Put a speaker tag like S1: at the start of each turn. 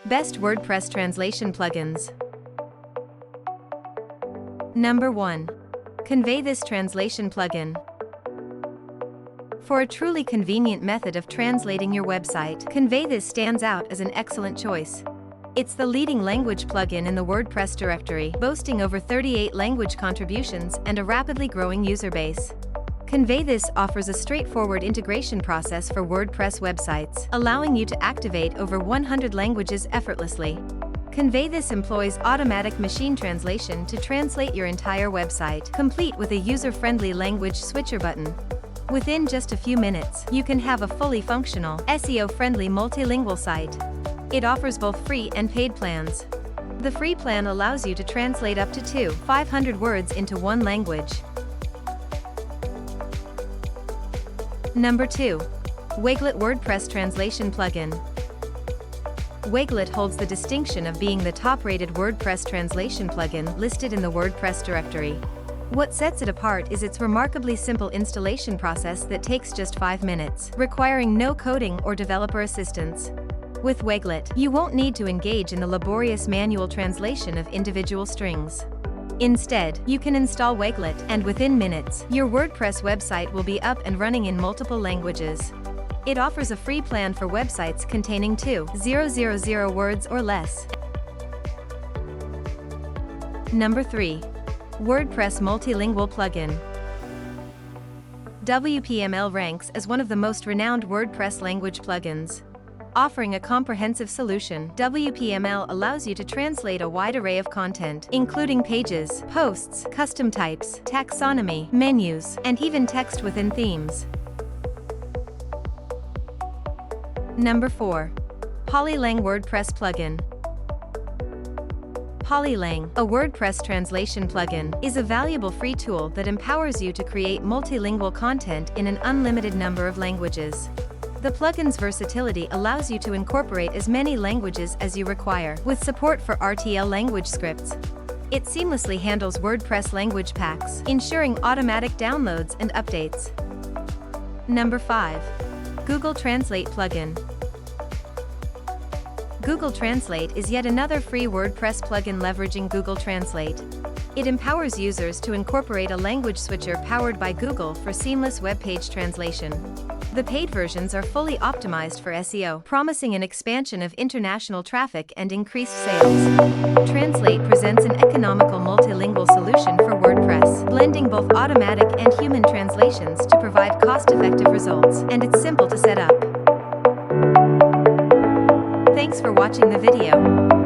S1: Best WordPress translation plugins. Number 1. Convey This translation plugin. For a truly convenient method of translating your website, Convey This stands out as an excellent choice. It's the leading language plugin in the WordPress directory, boasting over 38 language contributions and a rapidly growing user base. Convey This offers a straightforward integration process for WordPress websites, allowing you to activate over 100 languages effortlessly. Convey This employs automatic machine translation to translate your entire website, complete with a user-friendly language switcher button. Within just a few minutes, you can have a fully functional, SEO-friendly multilingual site. It offers both free and paid plans. The free plan allows you to translate up to 500 words into one language. Number 2. Wakelet WordPress Translation Plugin. Wakelet holds the distinction of being the top-rated WordPress translation plugin listed in the WordPress directory. What sets it apart is its remarkably simple installation process that takes just 5 minutes, requiring no coding or developer assistance. With Wakelet, you won't need to engage in the laborious manual translation of individual strings. Instead, you can install Wakelet, and within minutes, your WordPress website will be up and running in multiple languages. It offers a free plan for websites containing 2,000 words or less. Number 3. WordPress Multilingual Plugin. WPML ranks as one of the most renowned WordPress language plugins. Offering a comprehensive solution, WPML allows you to translate a wide array of content, including pages, posts, custom types, taxonomy, menus, and even text within themes. Number 4. Polylang WordPress Plugin. Polylang, a WordPress translation plugin, is a valuable free tool that empowers you to create multilingual content in an unlimited number of languages. The plugin's versatility allows you to incorporate as many languages as you require, with support for RTL language scripts. It seamlessly handles WordPress language packs, ensuring automatic downloads and updates. Number 5. Google Translate Plugin. Google Translate is yet another free WordPress plugin leveraging Google Translate. It empowers users to incorporate a language switcher powered by Google for seamless web page translation. The paid versions are fully optimized for SEO, promising an expansion of international traffic and increased sales. Translate presents an economical multilingual solution for WordPress, blending both automatic and human translations to provide cost-effective results, and it's simple to set up. Thanks for watching the video.